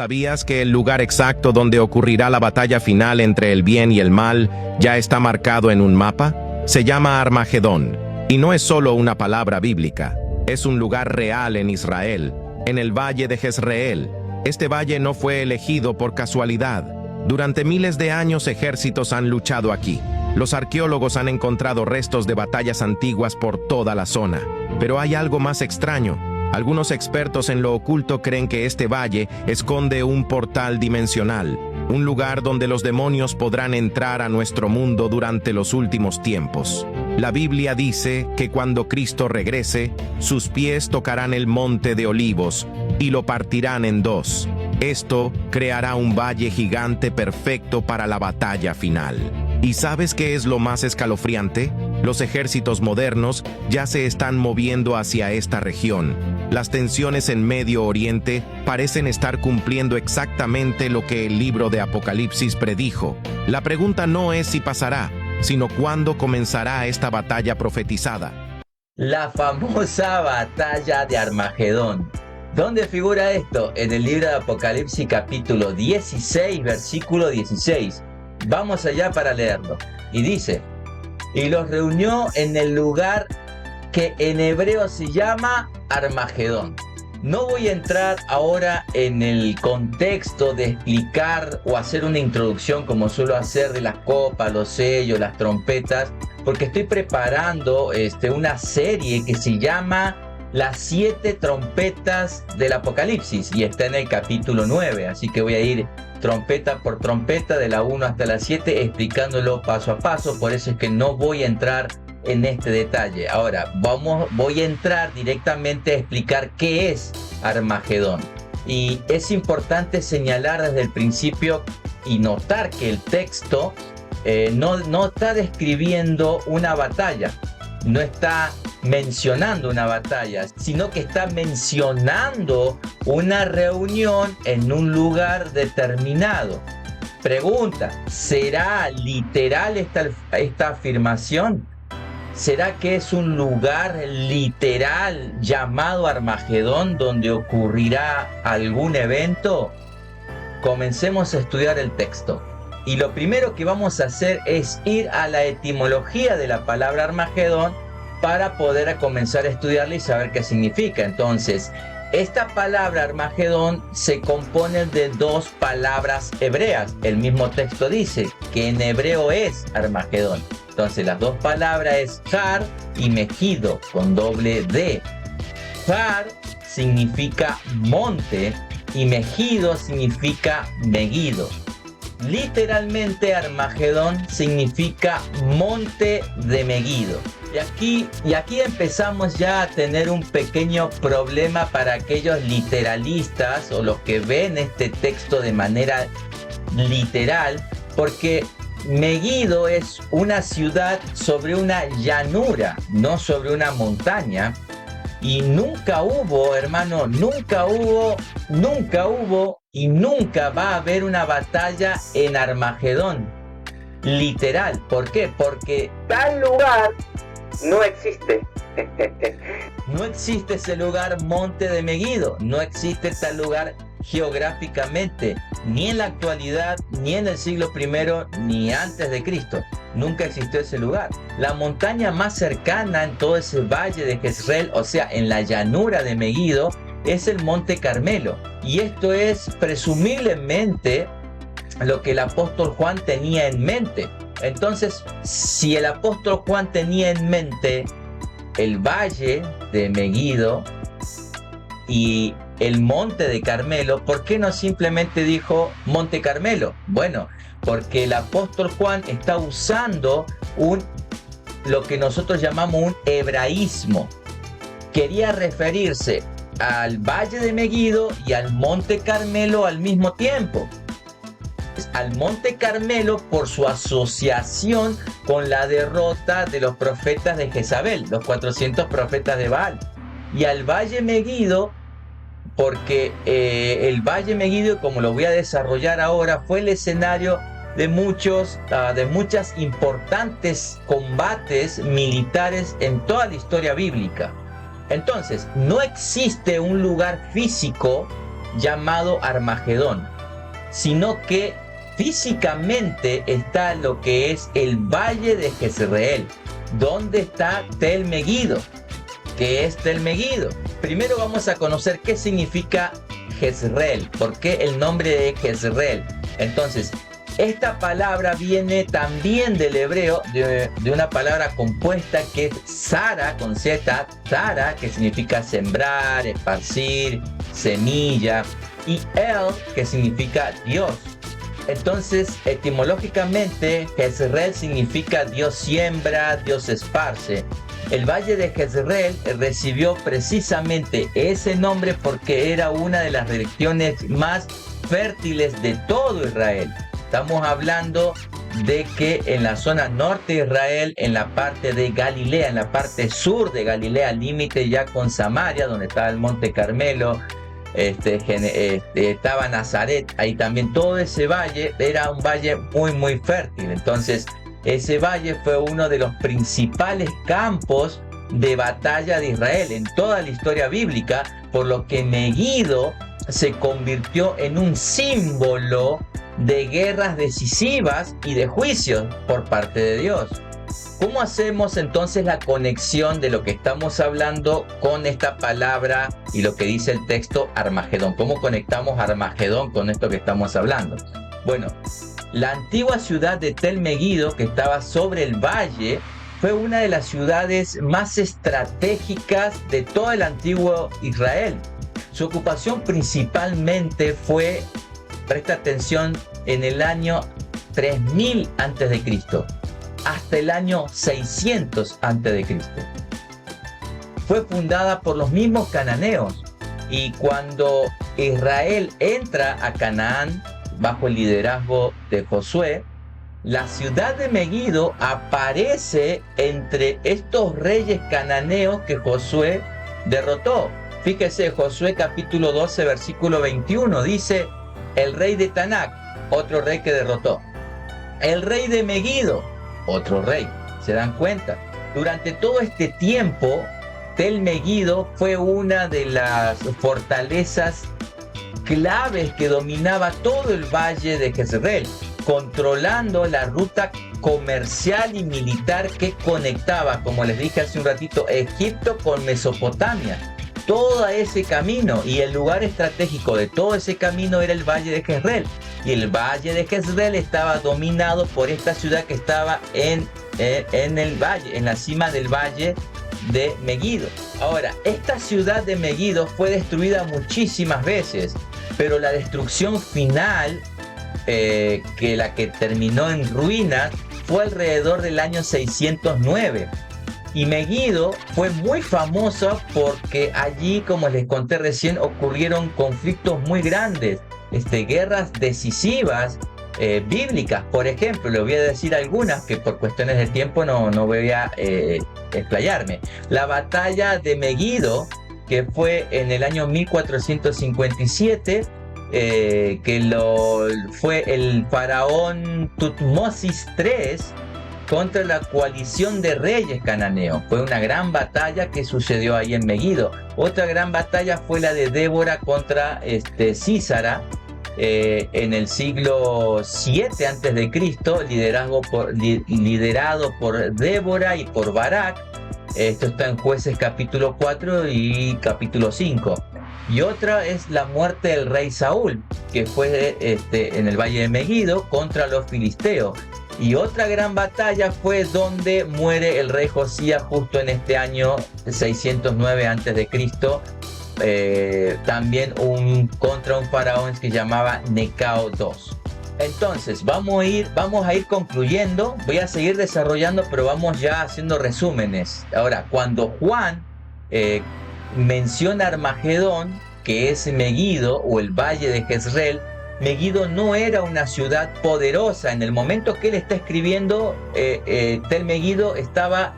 ¿Sabías que el lugar exacto donde ocurrirá la batalla final entre el bien y el mal ya está marcado en un mapa? Se llama Armagedón, y no es solo una palabra bíblica, es un lugar real en Israel, en el valle de Jezreel. Este valle no fue elegido por casualidad. Durante miles de años ejércitos han luchado aquí. Los arqueólogos han encontrado restos de batallas antiguas por toda la zona. Pero hay algo más extraño. Algunos expertos en lo oculto creen que este valle esconde un portal dimensional, un lugar donde los demonios podrán entrar a nuestro mundo durante los últimos tiempos. La Biblia dice que cuando Cristo regrese, sus pies tocarán el monte de Olivos y lo partirán en dos. Esto creará un valle gigante perfecto para la batalla final. ¿Y sabes qué es lo más escalofriante? Los ejércitos modernos ya se están moviendo hacia esta región. Las tensiones en Medio Oriente parecen estar cumpliendo exactamente lo que el libro de Apocalipsis predijo. La pregunta no es si pasará, sino cuándo comenzará esta batalla profetizada. La famosa batalla de Armagedón. ¿Dónde figura esto? En el libro de Apocalipsis capítulo 16, versículo 16. Vamos allá para leerlo. Y dice: y los reunió en el lugar que en hebreo se llama Armagedón. No voy a entrar ahora en el contexto de explicar o hacer una introducción como suelo hacer de las copas, los sellos, las trompetas, porque estoy preparando una serie que se llama Las 7 trompetas del Apocalipsis y está en el capítulo 9, así que voy a ir trompeta por trompeta de la 1 hasta la 7 explicándolo paso a paso, por eso es que no voy a entrar en este detalle. Ahora voy a entrar directamente a explicar qué es Armagedón. Y es importante señalar desde el principio y notar que el texto no está describiendo una batalla, no está mencionando una batalla, sino que está mencionando una reunión en un lugar determinado. Pregunta: ¿será literal esta afirmación? ¿Será que es un lugar literal llamado Armagedón donde ocurrirá algún evento? Comencemos a estudiar el texto. Y lo primero que vamos a hacer es ir a la etimología de la palabra Armagedón para poder comenzar a estudiarla y saber qué significa. Entonces, esta palabra Armagedón se compone de dos palabras hebreas. El mismo texto dice que en hebreo es Armagedón. Entonces, las dos palabras es Har y Megido, con doble D. Har significa monte y Megido significa Megido. Literalmente Armagedón significa monte de Megido. Y aquí empezamos ya a tener un pequeño problema para aquellos literalistas o los que ven este texto de manera literal, porque Megido es una ciudad sobre una llanura, no sobre una montaña. Y nunca hubo, hermano, nunca hubo y nunca va a haber una batalla en Armagedón. Literal. ¿Por qué? Porque tal lugar no existe. No existe ese lugar monte de Megido. No existe tal lugar geográficamente, ni en la actualidad, ni en el siglo I, ni antes de Cristo. Nunca existió ese lugar. La montaña más cercana en todo ese valle de Jezreel, o sea, en la llanura de Megido, es el Monte Carmelo. Y esto es presumiblemente lo que el apóstol Juan tenía en mente. Entonces, si el apóstol Juan tenía en mente el valle de Megido y el monte de Carmelo, ¿por qué no simplemente dijo Monte Carmelo? Bueno, porque el apóstol Juan está usando lo que nosotros llamamos un hebraísmo. Quería referirse al valle de Megido y al monte Carmelo al mismo tiempo. Al monte Carmelo por su asociación con la derrota de los profetas de Jezabel, los 400 profetas de Baal. Y al valle Megido porque el valle Megido, como lo voy a desarrollar ahora, fue el escenario de muchas importantes combates militares en toda la historia bíblica. Entonces, no existe un lugar físico llamado Armagedón, sino que físicamente está lo que es el valle de Jezreel, donde está Tel Meguido. ¿Qué es Tel Meguido? Primero vamos a conocer qué significa Jezreel, por qué el nombre de Jezreel. Entonces, esta palabra viene también del hebreo, de una palabra compuesta que es Zara, con Z, Zara, que significa sembrar, esparcir, semilla, y El, que significa Dios. Entonces, etimológicamente, Jezreel significa Dios siembra, Dios esparce. El valle de Jezreel recibió precisamente ese nombre porque era una de las regiones más fértiles de todo Israel. Estamos hablando de que en la zona norte de Israel, en la parte de Galilea, en la parte sur de Galilea, límite ya con Samaria, donde estaba el Monte Carmelo, estaba Nazaret, ahí también todo ese valle era un valle muy fértil. Entonces ese valle fue uno de los principales campos de batalla de Israel en toda la historia bíblica, por lo que Meguido se convirtió en un símbolo de guerras decisivas y de juicios por parte de Dios. ¿Cómo hacemos entonces la conexión de lo que estamos hablando con esta palabra y lo que dice el texto Armagedón? ¿Cómo conectamos Armagedón con esto que estamos hablando? Bueno, la antigua ciudad de Tel Meguido, que estaba sobre el valle, fue una de las ciudades más estratégicas de todo el antiguo Israel. Su ocupación principalmente fue, presta atención, en el año 3000 a.C. hasta el año 600 a.C. Fue fundada por los mismos cananeos, y cuando Israel entra a Canaán bajo el liderazgo de Josué, la ciudad de Meguido aparece entre estos reyes cananeos que Josué derrotó. Fíjese, Josué capítulo 12 versículo 21 dice: el rey de Tanac, otro rey que derrotó; el rey de Meguido, otro rey. ¿Se dan cuenta? Durante todo este tiempo, Tel Meguido fue una de las fortalezas claves que dominaba todo el valle de Jezreel, controlando la ruta comercial y militar que conectaba, como les dije hace un ratito, Egipto con Mesopotamia. Todo ese camino, y el lugar estratégico de todo ese camino era el valle de Jezreel. Y el valle de Jezreel estaba dominado por esta ciudad que estaba en el valle, en la cima del valle de Meguido. Ahora, esta ciudad de Meguido fue destruida muchísimas veces, pero la destrucción final, la que terminó en ruinas, fue alrededor del año 609. Y Meguido fue muy famosa porque allí, como les conté recién, ocurrieron conflictos muy grandes, guerras decisivas bíblicas. Por ejemplo, le voy a decir algunas que por cuestiones de tiempo no voy a explayarme. La batalla de Meguido, que fue en el año 1457, fue el faraón Tutmosis III contra la coalición de reyes cananeos. Fue una gran batalla que sucedió ahí en Meguido. Otra gran batalla fue la de Débora contra Sísara en el siglo 7 a.C., liderado por Débora y por Barak. Esto está en Jueces capítulo 4 y capítulo 5. Y otra es la muerte del rey Saúl, que fue en el valle de Meguido contra los filisteos. Y otra gran batalla fue donde muere el rey Josías justo en este año 609 a.C., también contra un faraón que se llamaba Necao II. Entonces, vamos a ir concluyendo. Voy a seguir desarrollando, pero vamos ya haciendo resúmenes. Ahora, cuando Juan menciona Armagedón, que es Meguido o el valle de Jezreel, Meguido no era una ciudad poderosa. En el momento que él está escribiendo, Tel Meguido estaba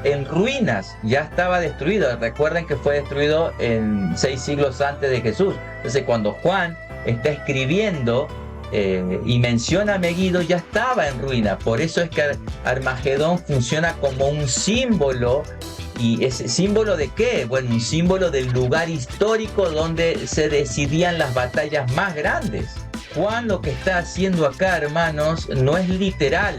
en ruinas, ya estaba destruido. Recuerden que fue destruido en 6 siglos antes de Jesús. Entonces, cuando Juan está escribiendo y menciona a Meguido, ya estaba en ruina. Por eso es que Armagedón funciona como un símbolo ¿Y ese símbolo de qué? Bueno, un símbolo del lugar histórico donde se decidían las batallas más grandes. Juan lo que está haciendo acá, hermanos, no es literal,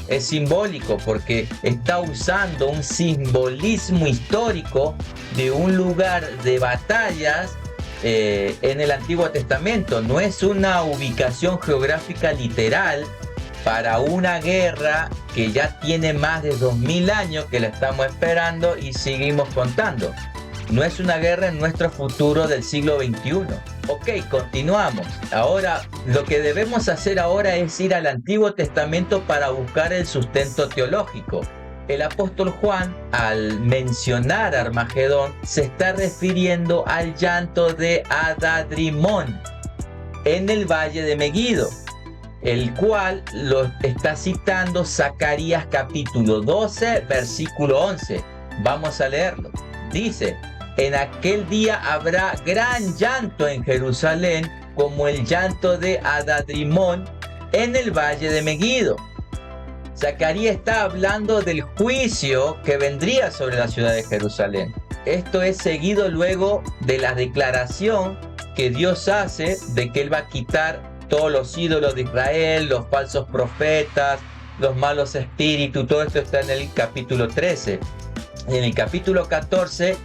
es simbólico, porque está usando un simbolismo histórico de un lugar de batallas en el Antiguo Testamento. No es una ubicación geográfica literal para una guerra que ya tiene más de 2000 años que la estamos esperando y seguimos contando. No es una guerra en nuestro futuro del siglo XXI. Ok, continuamos. Ahora, lo que debemos hacer ahora es ir al Antiguo Testamento para buscar el sustento teológico. El apóstol Juan, al mencionar Armagedón, se está refiriendo al llanto de Adadrimón en el valle de Meguido, el cual lo está citando Zacarías capítulo 12, versículo 11. Vamos a leerlo. Dice: en aquel día habrá gran llanto en Jerusalén, como el llanto de Adadrimón en el valle de Meguido. Zacarías está hablando del juicio que vendría sobre la ciudad de Jerusalén. Esto es seguido luego de la declaración que Dios hace de que Él va a quitar todos los ídolos de Israel, los falsos profetas, los malos espíritus. Todo esto está en el capítulo 13. En el capítulo 14,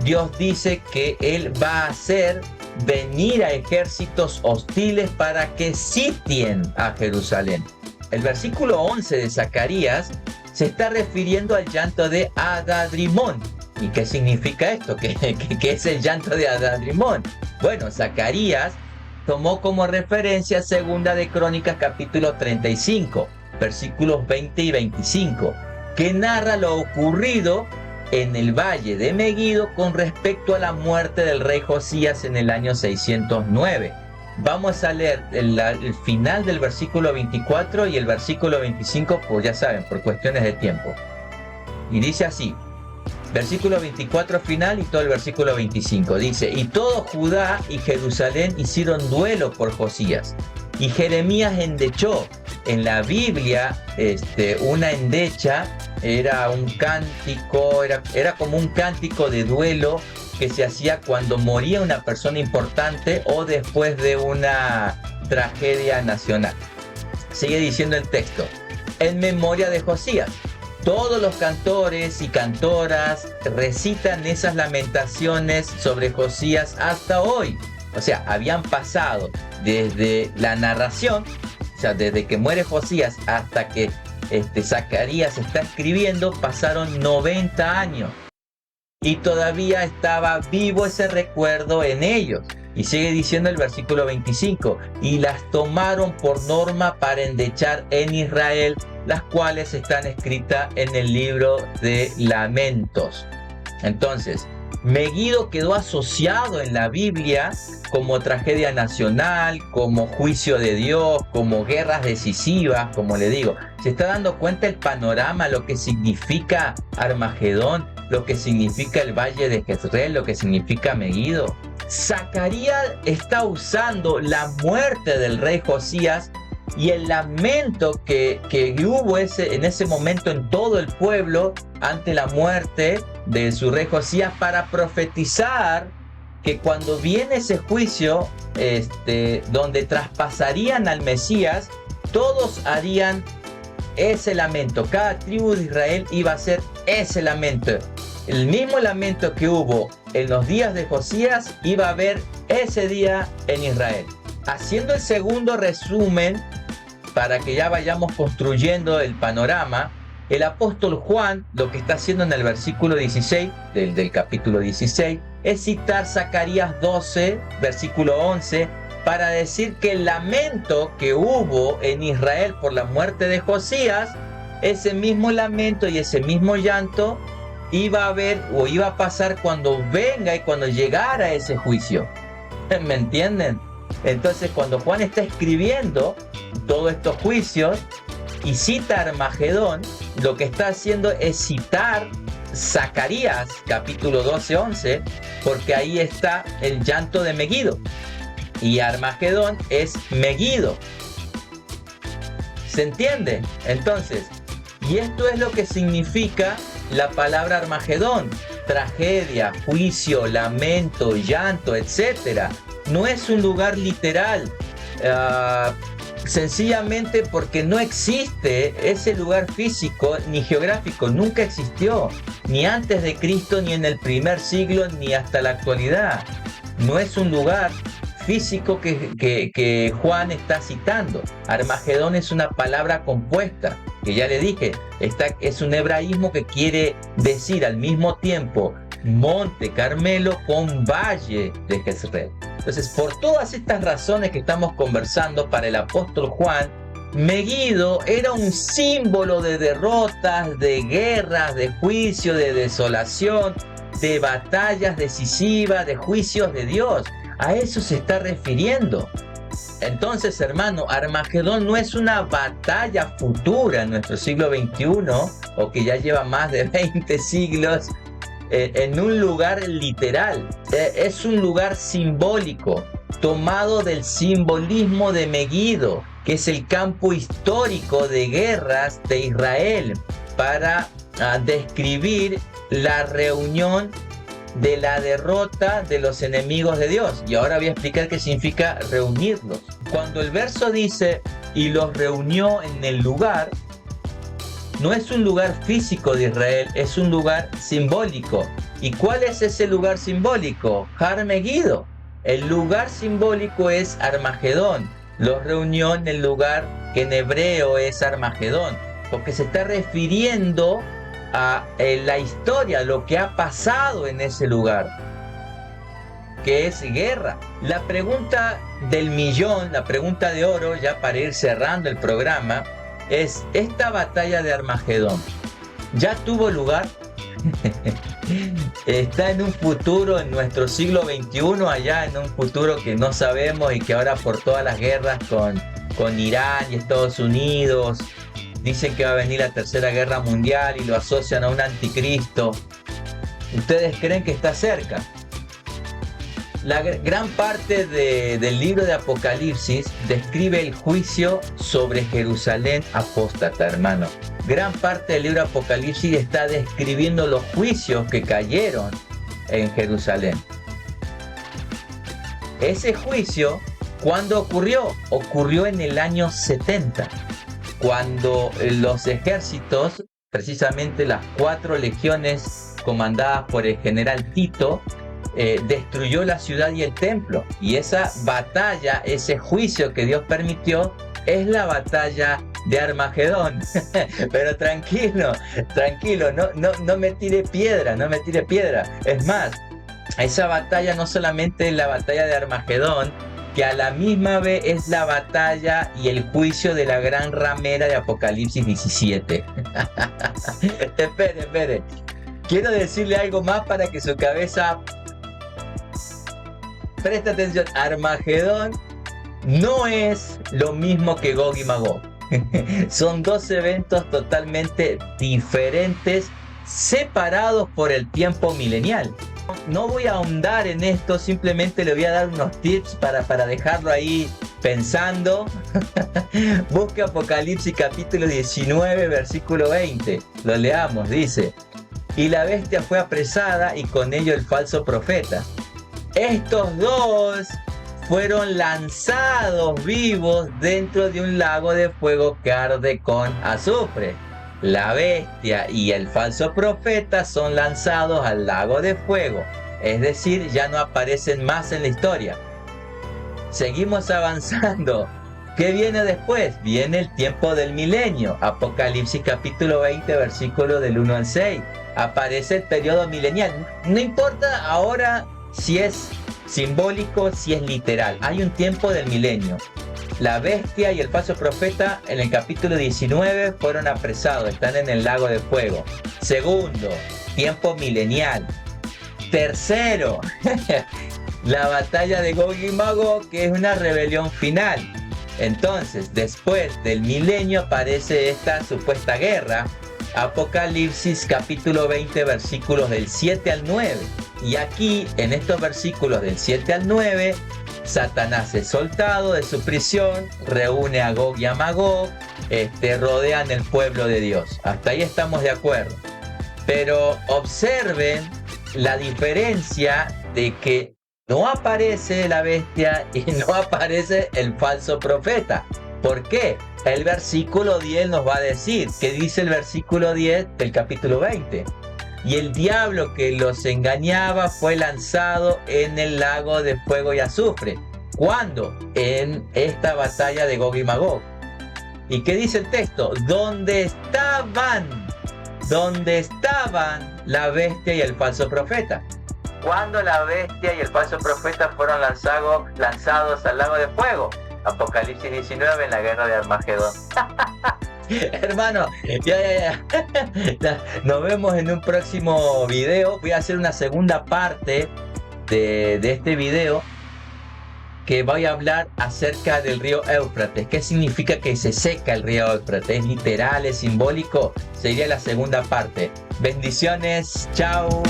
Dios dice que Él va a hacer venir a ejércitos hostiles para que sitien a Jerusalén. El versículo 11 de Zacarías se está refiriendo al llanto de Adadrimón. ¿Y qué significa esto? ¿Qué es el llanto de Adadrimón? Bueno, Zacarías tomó como referencia Segunda de Crónicas capítulo 35, versículos 20 y 25, que narra lo ocurrido en el valle de Meguido con respecto a la muerte del rey Josías en el año 609. Vamos a leer el final del versículo 24 y el versículo 25, pues ya saben, por cuestiones de tiempo. Y dice así, versículo 24 final y todo el versículo 25. Dice: y todo Judá y Jerusalén hicieron duelo por Josías, y Jeremías endechó. En la Biblia, una endecha era un cántico, era como un cántico de duelo que se hacía cuando moría una persona importante o después de una tragedia nacional. Sigue diciendo el texto: en memoria de Josías. Todos los cantores y cantoras recitan esas lamentaciones sobre Josías hasta hoy. O sea, habían pasado desde la narración, o sea, desde que muere Josías hasta que Zacarías está escribiendo, pasaron 90 años. Y todavía estaba vivo ese recuerdo en ellos. Y sigue diciendo el versículo 25: y las tomaron por norma para endechar en Israel, las cuales están escritas en el libro de Lamentos. Entonces, Meguido quedó asociado en la Biblia como tragedia nacional, como juicio de Dios, como guerras decisivas, como le digo. ¿Se está dando cuenta el panorama, lo que significa Armagedón, lo que significa el valle de Jezreel, lo que significa Meguido? Zacarías está usando la muerte del rey Josías y el lamento que hubo en ese momento en todo el pueblo ante la muerte de su rey Josías para profetizar que cuando viene ese juicio donde traspasarían al Mesías, todos harían ese lamento. Cada tribu de Israel iba a hacer ese lamento. El mismo lamento que hubo en los días de Josías iba a haber ese día en Israel. Haciendo el segundo resumen, para que ya vayamos construyendo el panorama, el apóstol Juan lo que está haciendo en el versículo 16 del capítulo 16 es citar Zacarías 12, versículo 11, para decir que el lamento que hubo en Israel por la muerte de Josías, ese mismo lamento y ese mismo llanto iba a haber o iba a pasar cuando venga y cuando llegara ese juicio. ¿Me entienden? Entonces, cuando Juan está escribiendo todos estos juicios y cita Armagedón, lo que está haciendo es citar Zacarías capítulo 12, 11, porque ahí está el llanto de Meguido y Armagedón es Meguido. ¿Se entiende? Entonces, y esto es lo que significa la palabra Armagedón: tragedia, juicio, lamento, llanto, etc. No es un lugar literal, sencillamente porque no existe ese lugar físico ni geográfico. Nunca existió, ni antes de Cristo, ni en el primer siglo, ni hasta la actualidad. No es un lugar físico que Juan está citando. Armagedón es una palabra compuesta, que ya le dije, es un hebraísmo que quiere decir al mismo tiempo Monte Carmelo con Valle de Jezreel. Entonces, por todas estas razones que estamos conversando, para el apóstol Juan, Megiddo era un símbolo de derrotas, de guerras, de juicio, de desolación, de batallas decisivas, de juicios de Dios. A eso se está refiriendo. Entonces, hermano, Armagedón no es una batalla futura en nuestro siglo XXI, o que ya lleva más de 20 siglos, en un lugar literal. Es un lugar simbólico, tomado del simbolismo de Megiddo, que es el campo histórico de guerras de Israel, para describir la reunión de la derrota de los enemigos de Dios. Y ahora voy a explicar qué significa reunirlos. Cuando el verso dice y los reunió en el lugar, no es un lugar físico de Israel, es un lugar simbólico. ¿Y cuál es ese lugar simbólico? Har Megiddo. El lugar simbólico es Armagedón. Los reunió en el lugar que en hebreo es Armagedón, porque se está refiriendo a la historia, lo que ha pasado en ese lugar, que es guerra. La pregunta del millón, la pregunta de oro, ya para ir cerrando el programa, es: ¿esta batalla de Armagedón ya tuvo lugar? ¿Está en un futuro, en nuestro siglo XXI, allá en un futuro que no sabemos, y que ahora por todas las guerras con Irán y Estados Unidos dicen que va a venir la tercera guerra mundial y lo asocian a un anticristo? ¿Ustedes creen que está cerca? La gran parte del libro de Apocalipsis describe el juicio sobre Jerusalén apóstata, hermano. Gran parte del libro de Apocalipsis está describiendo los juicios que cayeron en Jerusalén. Ese juicio, ¿cuándo ocurrió? Ocurrió en el año 70, cuando los ejércitos, precisamente las 4 legiones comandadas por el general Tito, destruyó la ciudad y el templo. Y esa batalla, ese juicio que Dios permitió, es la batalla de Armagedón. Pero tranquilo, no me tire piedra, no me tire piedra. Es más, esa batalla no solamente es la batalla de Armagedón, que a la misma vez es la batalla y el juicio de la gran ramera de Apocalipsis 17. Espere. Quiero decirle algo más para que su cabeza preste atención. Armagedón no es lo mismo que Gog y Magog. Son 2 eventos totalmente diferentes, separados por el tiempo milenial. No voy a ahondar en esto, simplemente le voy a dar unos tips para dejarlo ahí pensando. Busque Apocalipsis capítulo 19, versículo 20. Lo leamos, dice: y la bestia fue apresada, y con ello el falso profeta. Estos 2 fueron lanzados vivos dentro de un lago de fuego que arde con azufre. La bestia y el falso profeta son lanzados al lago de fuego, es decir, ya no aparecen más en la historia. Seguimos avanzando. ¿Qué viene después? Viene el tiempo del milenio. Apocalipsis capítulo 20, versículo del 1 al 6. Aparece el periodo milenial. No importa ahora si es simbólico, si es literal. Hay un tiempo del milenio. La bestia y el falso profeta en el capítulo 19 fueron apresados, están en el lago de fuego. Segundo, tiempo milenial. Tercero, la batalla de Gog y Magog, que es una rebelión final. Entonces, después del milenio aparece esta supuesta guerra. Apocalipsis capítulo 20, versículos del 7 al 9. Y aquí, en estos versículos del 7 al 9, Satanás es soltado de su prisión, reúne a Gog y a Magog, rodean el pueblo de Dios. Hasta ahí estamos de acuerdo. Pero observen la diferencia de que no aparece la bestia y no aparece el falso profeta. ¿Por qué? El versículo 10 nos va a decir, ¿qué dice el versículo 10 del capítulo 20? Y el diablo que los engañaba fue lanzado en el lago de fuego y azufre. ¿Cuándo? En esta batalla de Gog y Magog. ¿Y qué dice el texto? ¿Dónde estaban la bestia y el falso profeta? Cuando la bestia y el falso profeta fueron lanzados al lago de fuego. Apocalipsis 19 en la guerra de Armagedón. Hermano, ya. Nos vemos en un próximo video. Voy a hacer una segunda parte de este video, que voy a hablar acerca del río Éufrates. ¿Qué significa que se seca el río Éufrates? ¿Es literal? ¿Es simbólico? Sería la segunda parte. Bendiciones. Chao.